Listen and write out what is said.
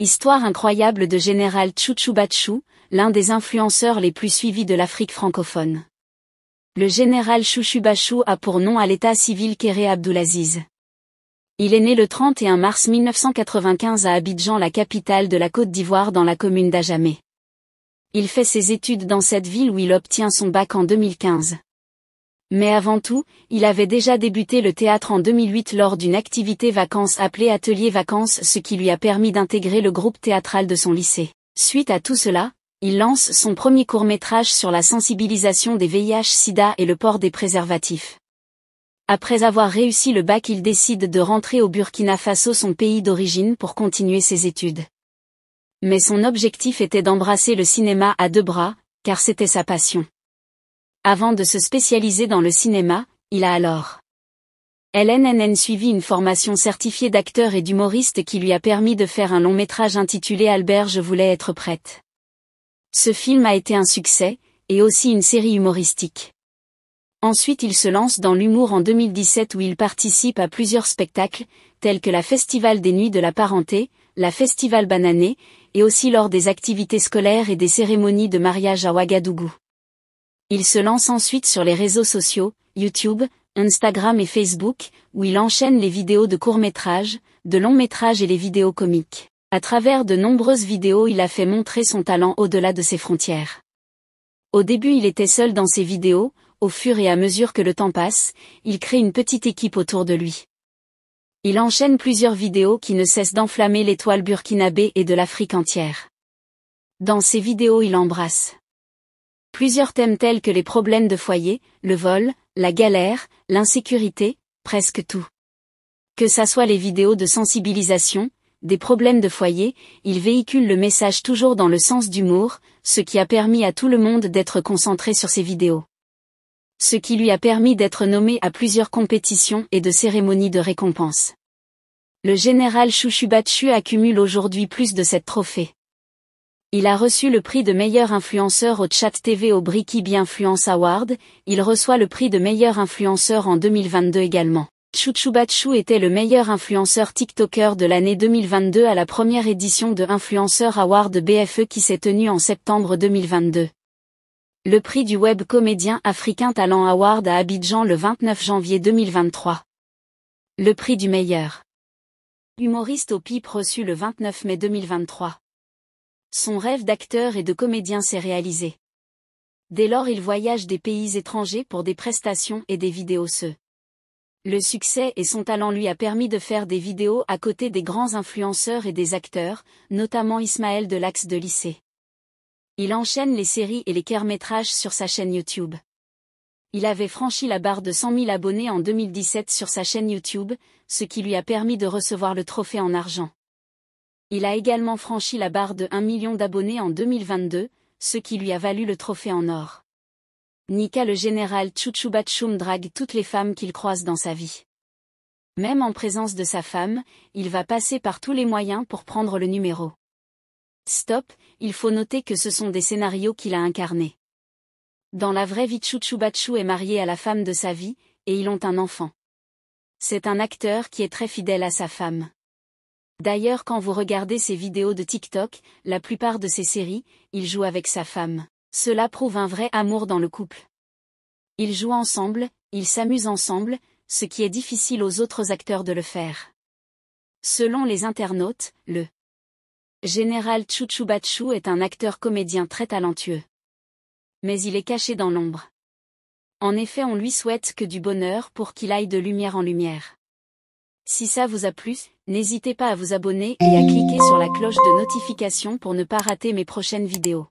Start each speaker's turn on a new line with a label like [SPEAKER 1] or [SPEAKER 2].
[SPEAKER 1] Histoire incroyable de Général Chouchou Bachou, l'un des influenceurs les plus suivis de l'Afrique francophone. Le général Chouchou Bachou a pour nom à l'état civil Kéré Abdoulaziz. Il est né le 31 mars 1995 à Abidjan, la capitale de la Côte d'Ivoire, dans la commune d'Adjamé. Il fait ses études dans cette ville où il obtient son bac en 2015. Mais avant tout, il avait déjà débuté le théâtre en 2008 lors d'une activité vacances appelée Atelier Vacances, ce qui lui a permis d'intégrer le groupe théâtral de son lycée. Suite à tout cela, il lance son premier court-métrage sur la sensibilisation des VIH/SIDA et le port des préservatifs. Après avoir réussi le bac, il décide de rentrer au Burkina Faso, son pays d'origine, pour continuer ses études. Mais son objectif était d'embrasser le cinéma à deux bras, car c'était sa passion. Avant de se spécialiser dans le cinéma, il a alors suivi une formation certifiée d'acteur et d'humoriste qui lui a permis de faire un long métrage intitulé Albert, je voulais être prête. Ce film a été un succès, et aussi une série humoristique. Ensuite il se lance dans l'humour en 2017 où il participe à plusieurs spectacles, tels que la Festival des Nuits de la Parenté, la Festival Banané, et aussi lors des activités scolaires et des cérémonies de mariage à Ouagadougou. Il se lance ensuite sur les réseaux sociaux, YouTube, Instagram et Facebook, où il enchaîne les vidéos de courts-métrages, de longs-métrages et les vidéos comiques. À travers de nombreuses vidéos, il a fait montrer son talent au-delà de ses frontières. Au début, il était seul dans ses vidéos. Au fur et à mesure que le temps passe, il crée une petite équipe autour de lui. Il enchaîne plusieurs vidéos qui ne cessent d'enflammer l'étoile burkinabé et de l'Afrique entière. Dans ses vidéos, il embrasse plusieurs thèmes tels que les problèmes de foyer, le vol, la galère, l'insécurité, presque tout. Que ça soit les vidéos de sensibilisation, des problèmes de foyer, il véhicule le message toujours dans le sens d'humour, ce qui a permis à tout le monde d'être concentré sur ses vidéos. Ce qui lui a permis d'être nommé à plusieurs compétitions et de cérémonies de récompense. Le général Chouchou Bachou accumule aujourd'hui plus de 7 trophées. Il a reçu le prix de meilleur influenceur au Chat TV au Brikib Influence Award, il reçoit le prix de meilleur influenceur en 2022 également. Chouchou Bachou était le meilleur influenceur TikToker de l'année 2022 à la première édition de Influencer Award BFE qui s'est tenue en septembre 2022. Le prix du Web Comédien Africain Talent Award à Abidjan le 29 janvier 2023. Le prix du meilleur humoriste au PIP reçu le 29 mai 2023. Son rêve d'acteur et de comédien s'est réalisé. Dès lors il voyage des pays étrangers pour des prestations et des vidéos. Le succès et son talent lui a permis de faire des vidéos à côté des grands influenceurs et des acteurs, notamment Ismaël Deluxe de Lycée. Il enchaîne les séries et les courts-métrages sur sa chaîne YouTube. Il avait franchi la barre de 100 000 abonnés en 2017 sur sa chaîne YouTube, ce qui lui a permis de recevoir le trophée en argent. Il a également franchi la barre de 1 million d'abonnés en 2022, ce qui lui a valu le trophée en or. Nika, le général Chouchou Bachou drague toutes les femmes qu'il croise dans sa vie. Même en présence de sa femme, il va passer par tous les moyens pour prendre le numéro. Stop, il faut noter que ce sont des scénarios qu'il a incarnés. Dans la vraie vie, Chouchou Bachou est marié à la femme de sa vie, et ils ont un enfant. C'est un acteur qui est très fidèle à sa femme. D'ailleurs, quand vous regardez ses vidéos de TikTok, la plupart de ses séries, il joue avec sa femme. Cela prouve un vrai amour dans le couple. Ils jouent ensemble, ils s'amusent ensemble, ce qui est difficile aux autres acteurs de le faire. Selon les internautes, le général Chouchou Bachou est un acteur comédien très talentueux. Mais il est caché dans l'ombre. En effet, on lui souhaite que du bonheur pour qu'il aille de lumière en lumière. Si ça vous a plu, n'hésitez pas à vous abonner et à cliquer sur la cloche de notification pour ne pas rater mes prochaines vidéos.